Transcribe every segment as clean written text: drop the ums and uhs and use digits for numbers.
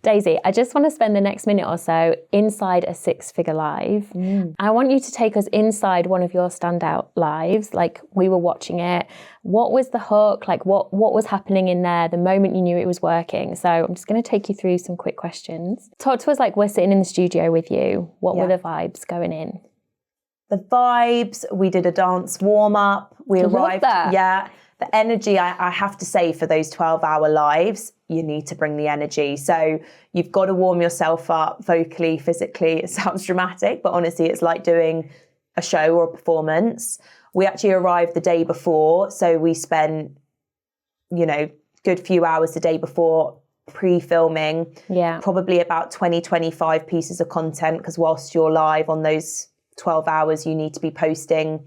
Daisy, I just want to spend the next minute or so inside a six-figure live. I want you to take us inside one of your standout lives. Like, we were watching it. What was the hook? Like, what was happening in there the moment you knew it was working? So I'm just going to take you through some quick questions. Talk to us like we're sitting in the studio with you. What were the vibes going in? The vibes, we did a dance warm-up. We arrived. Yeah. The energy, I have to say, for those 12-hour lives, you need to bring the energy. So you've got to warm yourself up vocally, physically. It sounds dramatic, but honestly, it's like doing a show or a performance. We actually arrived the day before. So we spent, good few hours the day before pre-filming. Yeah. Probably about 20, 25 pieces of content, because whilst you're live on those 12 hours, you need to be posting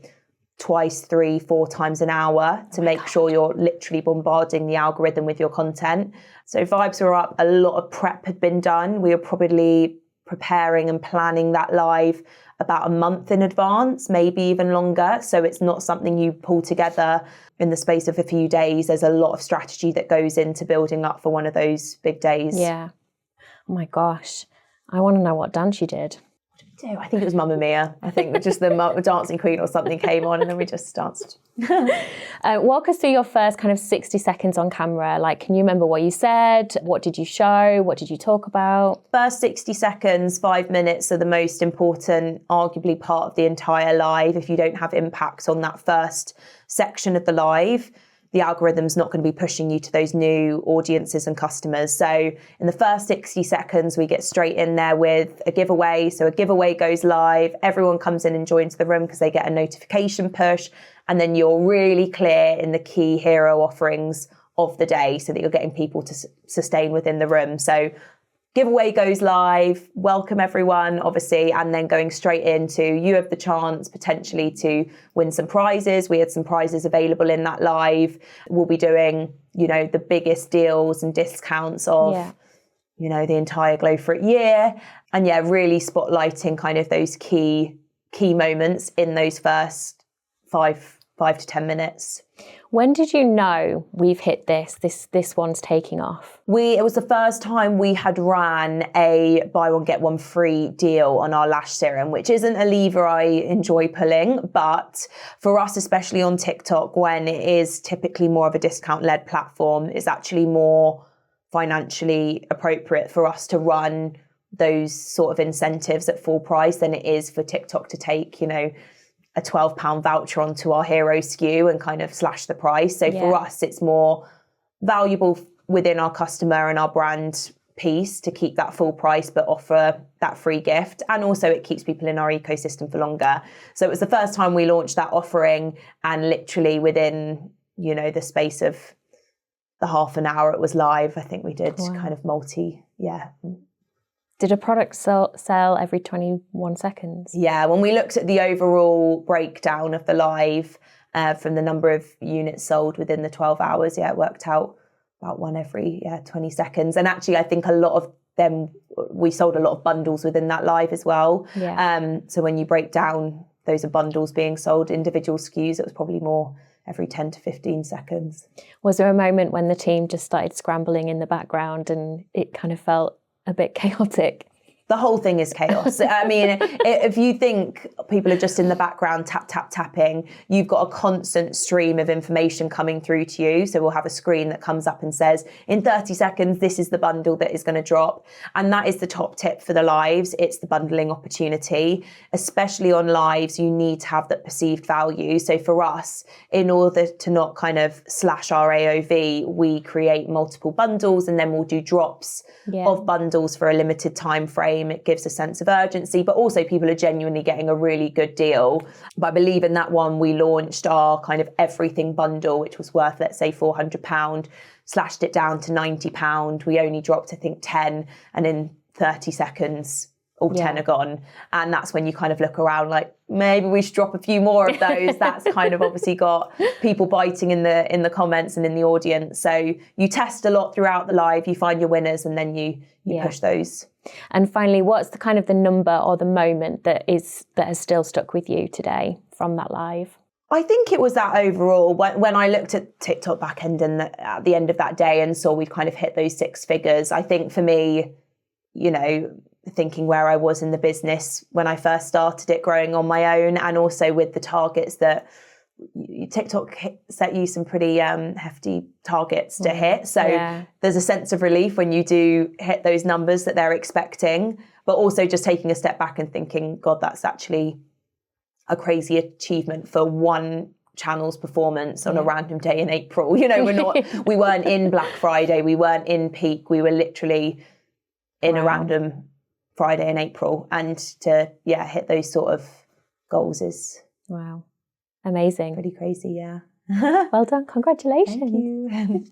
twice, 3, 4 times an hour to make sure you're literally bombarding the algorithm with your content. So vibes were up. A lot of prep had been done. We were probably preparing and planning that live about a month in advance, maybe even longer. So it's not something you pull together in the space of a few days. There's a lot of strategy that goes into building up for one of those big days. Yeah. Oh my gosh. I want to know what dance you did. I think it was Mamma Mia. I think just the Dancing Queen or something came on and then we just danced. Walk us through your first kind of 60 seconds on camera. Like, can you remember what you said? What did you show? What did you talk about? First 60 seconds, 5 minutes are the most important, arguably, part of the entire live. If you don't have impact on that first section of the live, the algorithm's not going to be pushing you to those new audiences and customers. So in the first 60 seconds, we get straight in there with a giveaway. So a giveaway goes live. Everyone comes in and joins the room because they get a notification push. And then you're really clear in the key hero offerings of the day so that you're getting people to sustain within the room. So giveaway goes live, welcome everyone, obviously, and then going straight into you have the chance potentially to win some prizes. We had some prizes available in that live. We'll be doing, the biggest deals and discounts of, the entire Glow for It year. And really spotlighting kind of those key moments in those first 5 to 10 minutes. When did you know we've hit this one's taking off? It was the first time we had ran a buy one, get one free deal on our lash serum, which isn't a lever I enjoy pulling, but for us, especially on TikTok, when it is typically more of a discount-led platform, it's actually more financially appropriate for us to run those sort of incentives at full price than it is for TikTok to take, a £12 voucher onto our hero SKU and kind of slash the price. So for us, it's more valuable within our customer and our brand piece to keep that full price, but offer that free gift. And also it keeps people in our ecosystem for longer. So it was the first time we launched that offering, and literally within, the space of the half an hour it was live, I think we did kind of Did a product sell every 21 seconds? Yeah, when we looked at the overall breakdown of the live from the number of units sold within the 12 hours, it worked out about one every 20 seconds. And actually, I think a lot of them, we sold a lot of bundles within that live as well. Yeah. So when you break down, those are bundles being sold, individual SKUs, it was probably more every 10 to 15 seconds. Was there a moment when the team just started scrambling in the background and it kind of felt a bit chaotic? The whole thing is chaos. I mean, if you think people are just in the background tapping, you've got a constant stream of information coming through to you. So we'll have a screen that comes up and says, in 30 seconds, this is the bundle that is going to drop. And that is the top tip for the lives. It's the bundling opportunity. Especially on lives, you need to have that perceived value. So for us, in order to not kind of slash our AOV, we create multiple bundles and then we'll do drops of bundles for a limited time frame. It gives a sense of urgency, but also people are genuinely getting a really good deal. But I believe in that one, we launched our kind of everything bundle, which was worth, let's say, £400, slashed it down to £90. We only dropped, I think, 10, and in 30 seconds, all 10 are gone. And that's when you kind of look around like, maybe we should drop a few more of those. That's kind of obviously got people biting in the comments and in the audience. So you test a lot throughout the live, you find your winners, and then you push those. And finally, what's the kind of the number or the moment that has still stuck with you today from that live? I think it was that overall, when I looked at TikTok back end and at the end of that day and saw we'd kind of hit those 6 figures, I think for me, you know, thinking where I was in the business when I first started it, growing on my own, and also with the targets that TikTok set you some pretty hefty targets to hit. So there's a sense of relief when you do hit those numbers that they're expecting, but also just taking a step back and thinking, God, that's actually a crazy achievement for one channel's performance on a random day in April. You know, we weren't in Black Friday, we weren't in peak, we were literally in a random Friday in April, and to hit those sort of goals is amazing, pretty crazy. Well done, congratulations. Thank you.